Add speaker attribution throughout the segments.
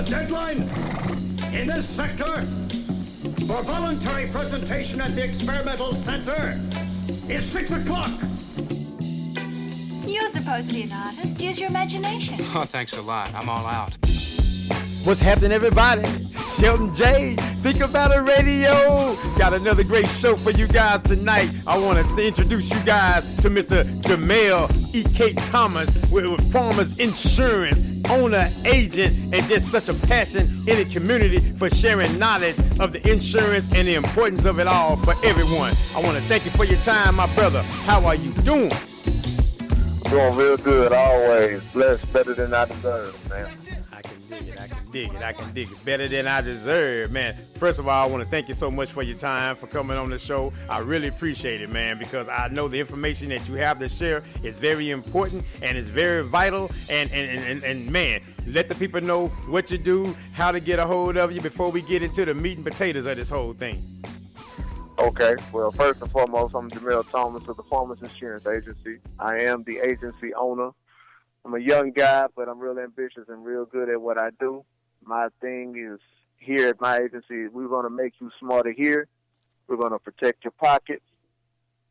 Speaker 1: A deadline in this sector for voluntary presentation at the experimental center is 6 o'clock.
Speaker 2: You're supposed to be an artist. Use your imagination.
Speaker 3: Oh, thanks a lot. I'm all out.
Speaker 4: What's happening, everybody? Shelton J, Think About It Radio. Got another great show for you guys tonight. I want to introduce you guys to Mr. Jamel EK Thomas with Farmers Insurance, owner, agent, and just such a passion in the community for sharing knowledge of the insurance and the importance of it all for everyone. I want to thank you for your time, my brother. How are you doing?
Speaker 5: Doing real good, always. Blessed, better than I deserve, man.
Speaker 4: I can dig it. Better than I deserve, man. First of all, I want to thank you so much for your time, for coming on the show. I really appreciate it, man, because I know the information that you have to share is very important and it's very vital. And man, let the people know what you do, how to get a hold of you before we get into the meat and potatoes of this whole thing.
Speaker 5: Okay, well, first and foremost, I'm Jamel Thomas of the Farmers Insurance Agency. I am the agency owner. I'm a young guy, but I'm real ambitious and real good at what I do. My thing is, here at my agency, we're going to make you smarter here. We're going to protect your pockets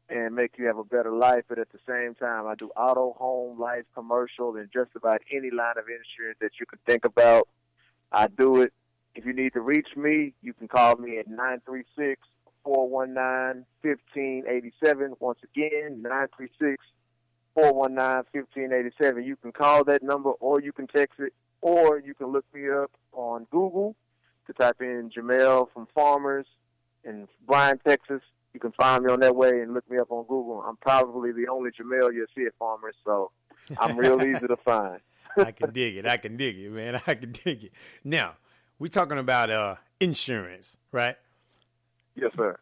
Speaker 5: and make you have a better life. But at the same time, I do auto, home, life, commercial, and just about any line of insurance that you can think about. I do it. If you need to reach me, you can call me at 936-419-1587. Once again, 936-419-1587. You can call that number or you can text it or you can look me up on Google to type in Jamel from Farmers in Bryan, Texas. You can find me on that way and look me up on Google. I'm probably the only Jamel you'll see at Farmers, so I'm real easy to find.
Speaker 4: I can dig it, man. I can dig it. Now, we're talking about insurance, right?
Speaker 5: Yes, sir.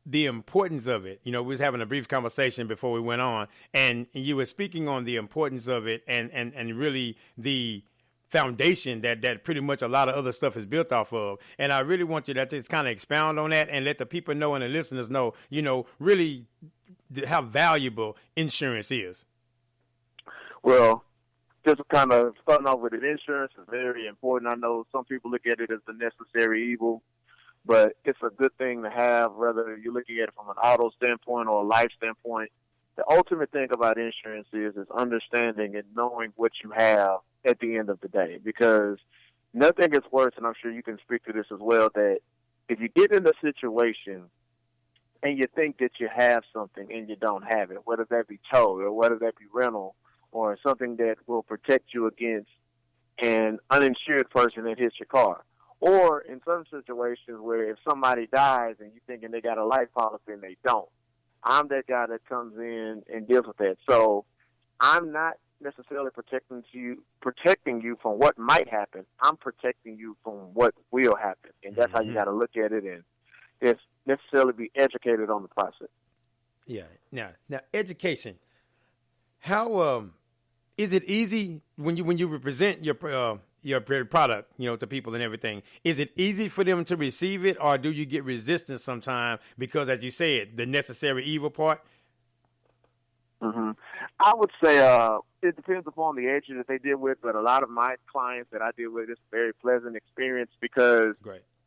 Speaker 4: The importance of it. You know, we was having a brief conversation before we went on, and you were speaking on the importance of it and really the foundation that pretty much a lot of other stuff is built off of. And I really want you to just kind of expound on that and let the people know and the listeners know, you know, really how valuable insurance is.
Speaker 5: Well, just kind of starting off with it, insurance is very important. I know some people look at it as the necessary evil, but it's a good thing to have, whether you're looking at it from an auto standpoint or a life standpoint. The ultimate thing about insurance is understanding and knowing what you have at the end of the day, because nothing is worse, and I'm sure you can speak to this as well, that if you get in a situation and you think that you have something and you don't have it, whether that be towed or whether that be rental or something that will protect you against an uninsured person that hits your car. Or in some situations where if somebody dies and you're thinking they got a life policy and they don't, I'm that guy that comes in and deals with that. So I'm not necessarily protecting you from what might happen. I'm protecting you from what will happen. And that's how you got to look at it and just necessarily be educated on the process.
Speaker 4: Yeah. Now education. How is it easy when you represent your product, you know, to people and everything? Is it easy for them to receive it, or do you get resistance sometimes because, as you said, the necessary evil part?
Speaker 5: Mm-hmm. I would say it depends upon the agent that they deal with, but a lot of my clients that I deal with, it's a very pleasant experience because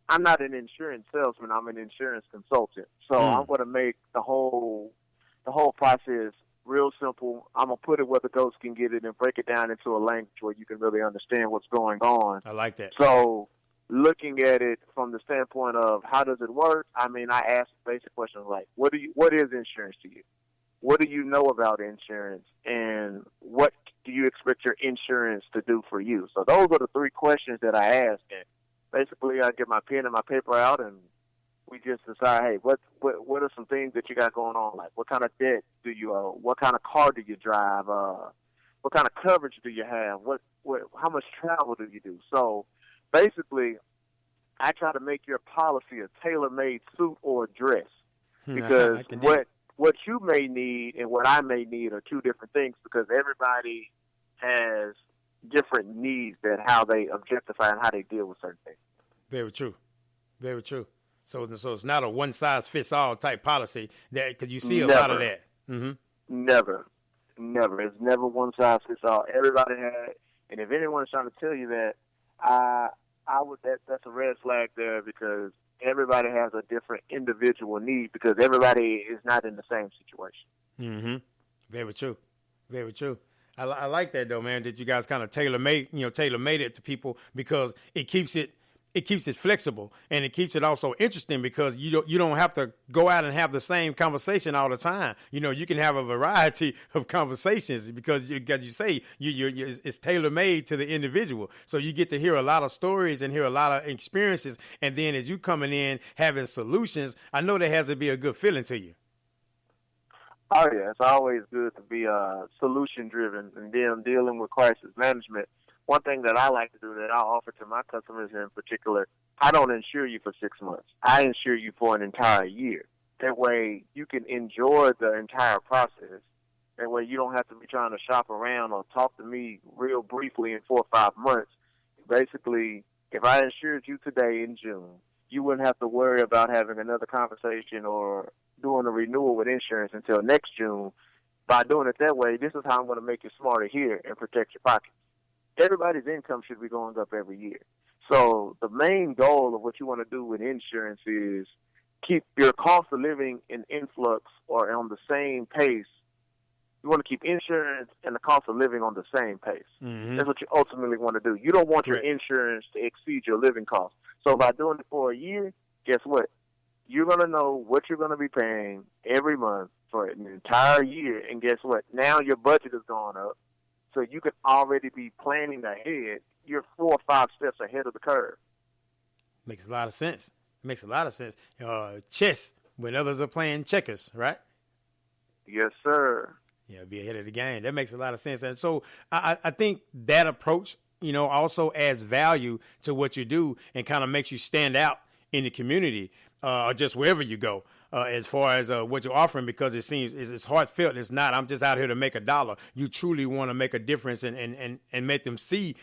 Speaker 5: I'm not an insurance salesman. I'm an insurance consultant. So I'm going to make the whole process real simple. I'm going to put it where the ghost can get it and break it down into a language where you can really understand what's going on.
Speaker 4: I like that.
Speaker 5: So looking at it from the standpoint of how does it work, I mean, I ask basic questions like, what is insurance to you? What do you know about insurance? And what do you expect your insurance to do for you? So those are the three questions that I ask. And basically, I get my pen and my paper out, and we just decide, hey, what are some things that you got going on? Like, what kind of debt do you owe? What kind of car do you drive? What kind of coverage do you have? How much travel do you do? So basically, I try to make your policy a tailor-made suit or dress, because what you may need and what I may need are two different things, because everybody has different needs and how they objectify and how they deal with certain things.
Speaker 4: Very true. Very true. So it's not a one-size-fits-all type policy, because you see a lot of that. Mm-hmm.
Speaker 5: Never. It's never one-size-fits-all. Everybody has, and if anyone's trying to tell you that, I would that's a red flag there because everybody has a different individual need because everybody is not in the same situation.
Speaker 4: Mm-hmm. Very true. Very true. I like that though, man. That you guys kind of tailor made it to people because it keeps it flexible and it keeps it also interesting because you don't have to go out and have the same conversation all the time. You can have a variety of conversations because it's tailor made to the individual. So you get to hear a lot of stories and hear a lot of experiences. And then as you coming in having solutions, I know there has to be a good feeling to you.
Speaker 5: Oh yeah, it's always good to be solution driven and then dealing with crisis management. One thing that I like to do that I offer to my customers in particular, I don't insure you for 6 months. I insure you for an entire year. That way you can enjoy the entire process. That way you don't have to be trying to shop around or talk to me real briefly in 4 or 5 months. Basically, if I insured you today in June, you wouldn't have to worry about having another conversation or doing a renewal with insurance until next June. By doing it that way, this is how I'm going to make you smarter here and protect your pockets. Everybody's income should be going up every year. So the main goal of what you want to do with insurance is keep your cost of living in influx or on the same pace. You want to keep insurance and the cost of living on the same pace. Mm-hmm. That's what you ultimately want to do. You don't want your insurance to exceed your living costs. So by doing it for a year, guess what? You're going to know what you're going to be paying every month for an entire year. And guess what? Now your budget is going up. So you can already be planning ahead. You're 4 or 5 steps ahead of the curve.
Speaker 4: Makes a lot of sense. Chess when others are playing checkers, right?
Speaker 5: Yes, sir.
Speaker 4: Yeah, be ahead of the game. That makes a lot of sense. And so I think that approach, also adds value to what you do and kind of makes you stand out in the community or just wherever you go. As far as what you're offering, because it seems it's heartfelt. It's not, I'm just out here to make $1. You truly want to make a difference and make them see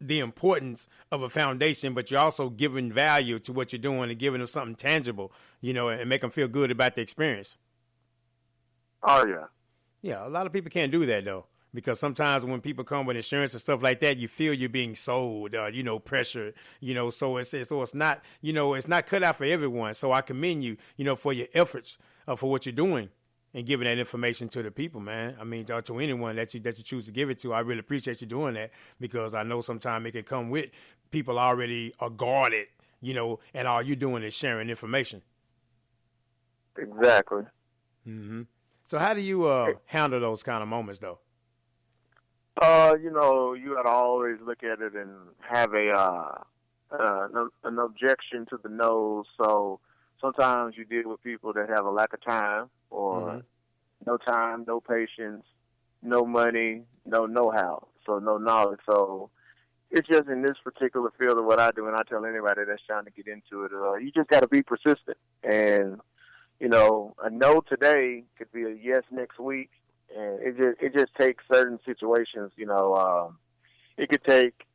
Speaker 4: the importance of a foundation, but you're also giving value to what you're doing and giving them something tangible, and make them feel good about the experience.
Speaker 5: Oh, yeah. Yeah,
Speaker 4: a lot of people can't do that, though. Because sometimes when people come with insurance and stuff like that, you feel you're being sold, pressured, so it's not, it's not cut out for everyone. So I commend you, for your efforts, for what you're doing and giving that information to the people, man. I mean, to anyone that you choose to give it to, I really appreciate you doing that because I know sometimes it can come with people already are guarded, and all you're doing is sharing information.
Speaker 5: Exactly.
Speaker 4: Mm-hmm. So how do you handle those kind of moments, though?
Speaker 5: You got to always look at it and have an objection to the no's. So sometimes you deal with people that have a lack of time or no time, no patience, no money, no know-how, so no knowledge. So it's just in this particular field of what I do, and I tell anybody that's trying to get into it, you just got to be persistent. And, a no today could be a yes next week. And it just takes certain situations, it could take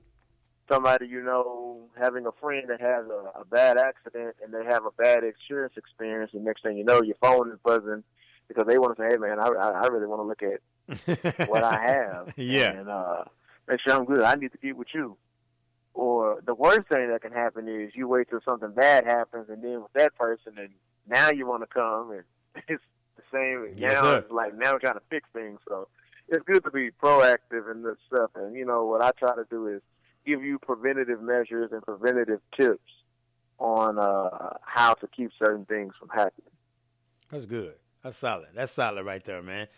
Speaker 5: somebody, having a friend that has a bad accident and they have a bad insurance experience, and next thing you know, your phone is buzzing because they want to say, hey, man, I really want to look at what I have and make sure I'm good. I need to get with you. Or the worst thing that can happen is you wait till something bad happens, and then with that person, and now you want to come, and it's the same.
Speaker 4: Yes,
Speaker 5: now
Speaker 4: sir.
Speaker 5: It's like now we're trying to fix things. So it's good to be proactive in this stuff. And what I try to do is give you preventative measures and preventative tips on how to keep certain things from happening.
Speaker 4: That's good. That's solid. That's solid right there, man.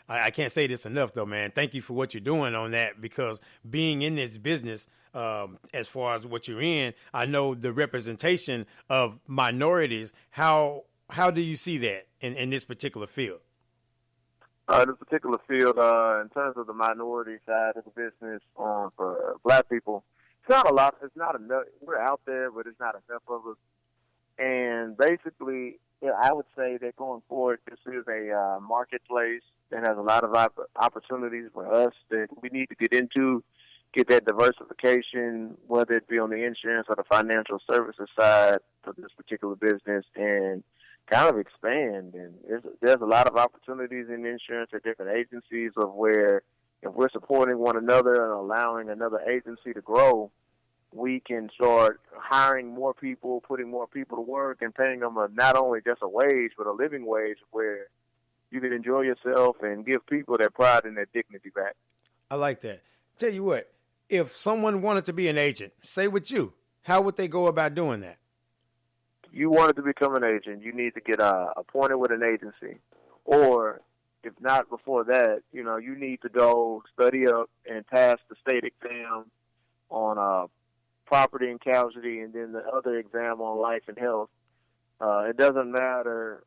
Speaker 4: I can't say this enough, though, man. Thank you for what you're doing on that, because being in this business, as far as what you're in, I know the representation of minorities. How do you see that in this particular field?
Speaker 5: This particular field, in terms of the minority side of the business, for black people, it's not a lot. It's not enough. We're out there, but it's not enough of us. And basically, I would say that going forward, this is a marketplace that has a lot of opportunities for us that we need to get into, get that diversification, whether it be on the insurance or the financial services side of this particular business, and kind of expand. And there's a lot of opportunities in insurance at different agencies of where, if we're supporting one another and allowing another agency to grow, we can start hiring more people, putting more people to work, and paying them not only just a wage, but a living wage where you can enjoy yourself and give people their pride and their dignity back.
Speaker 4: I like that. Tell you what, if someone wanted to be an agent, say with you, how would they go about doing that?
Speaker 5: You wanted to become an agent, you need to get appointed with an agency. Or if not before that, you need to go study up and pass the state exam on property and casualty, and then the other exam on life and health. It doesn't matter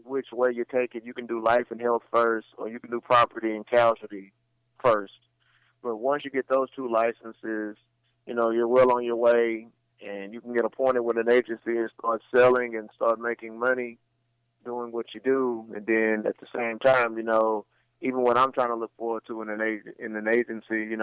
Speaker 5: which way you take it. You can do life and health first, or you can do property and casualty first. But once you get those two licenses, you're well on your way, and you can get appointed with an agency and start selling and start making money doing what you do. And then at the same time, even what I'm trying to look forward to in an agency,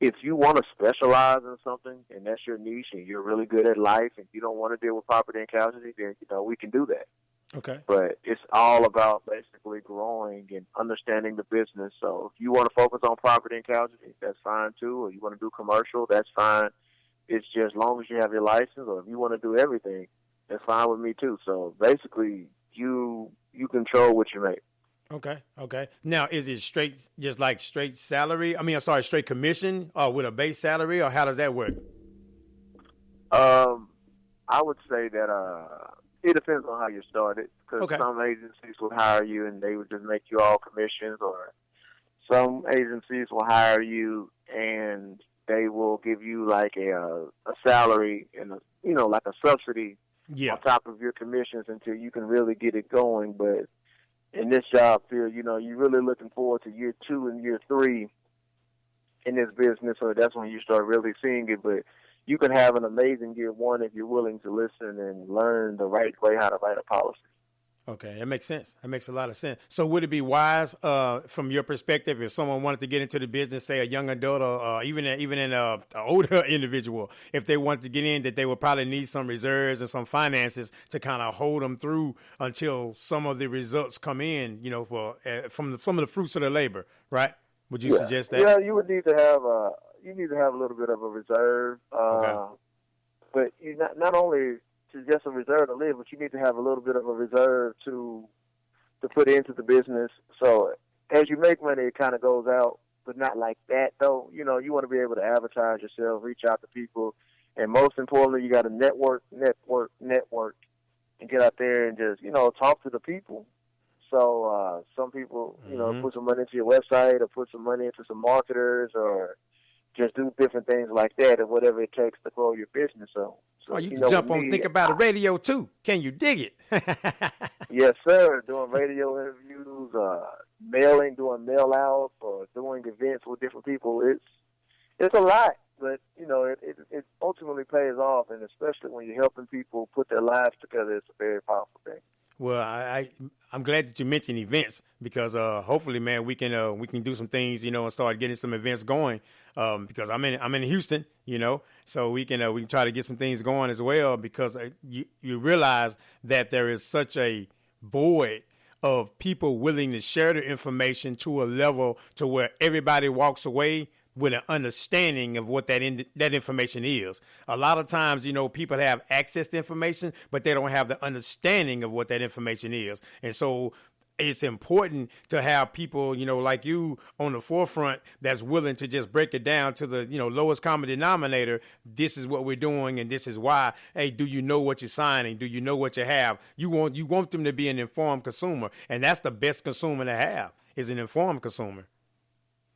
Speaker 5: if you want to specialize in something and that's your niche and you're really good at life and you don't want to deal with property and casualty, then, we can do that.
Speaker 4: Okay.
Speaker 5: But it's all about basically growing and understanding the business. So if you want to focus on property and casualty, that's fine too. Or you want to do commercial, that's fine. It's just as long as you have your license, or if you want to do everything, that's fine with me too. So basically, you control what you make.
Speaker 4: Okay. Now, is it straight salary? Straight commission, or with a base salary, or how does that work?
Speaker 5: I would say that it depends on how you started, because some agencies will hire you and they would just make you all commissions, or some agencies will hire you and they will give you like a salary and like a subsidy on top of your commissions until you can really get it going. But in this job field, you're really looking forward to year 2 and year 3 in this business, so that's when you start really seeing it. But you can have an amazing year 1 if you're willing to listen and learn the right way how to write a policy.
Speaker 4: Okay, that makes sense. That makes a lot of sense. So would it be wise, from your perspective, if someone wanted to get into the business, say a young adult or even an older individual, if they wanted to get in, that they would probably need some reserves and some finances to kind of hold them through until some of the results come in, from some of the fruits of their labor, right? Would you suggest that?
Speaker 5: Yeah, you would need to have a little bit of a reserve. But you not only just a reserve to live, but you need to have a little bit of a reserve to put into the business. So as you make money, it kind of goes out, but not like that though. You want to be able to advertise yourself, reach out to people, and most importantly, you got to network, and get out there and just talk to the people. So some people, put some money into your website, or put some money into some marketers, or just do different things like that, or whatever it takes to grow your business. So
Speaker 4: you can jump on Think About It Radio too. Can you dig it?
Speaker 5: Yes, sir. Doing radio interviews, doing mail outs, or doing events with different people. It's a lot, but it ultimately pays off, and especially when you're helping people put their lives together, it's a very powerful thing.
Speaker 4: Well, I'm glad that you mentioned events, because hopefully, man, we can do some things, and start getting some events going. Because I'm in Houston, so we can try to get some things going as well, because you realize that there is such a void of people willing to share their information to a level to where everybody walks away with an understanding of what that information is. A lot of times, people have access to information, but they don't have the understanding of what that information is. And so it's important to have people, like you on the forefront that's willing to just break it down to the, lowest common denominator. This is what we're doing, and this is why. Hey, do you know what you're signing? Do you know what you have? You want them to be an informed consumer, and that's the best consumer to have, is an informed consumer.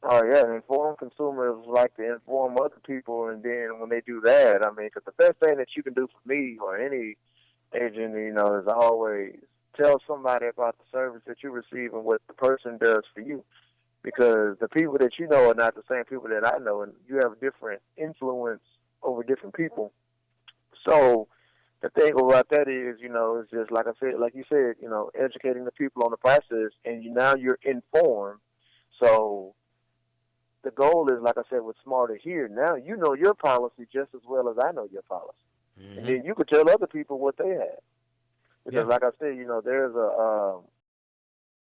Speaker 5: Oh, yeah, an informed consumer is like to inform other people, and then when they do that, because the best thing that you can do for me or any agent, is always tell somebody about the service that you receive and what the person does for you, because the people that you know are not the same people that I know, and you have different influence over different people. So the thing about that is, it's just like you said, educating the people on the process, and now you're informed. So the goal is, like I said, with Smarter Here, now you know your policy just as well as I know your policy. Mm-hmm. And then you could tell other people what they have. Because like I said, there's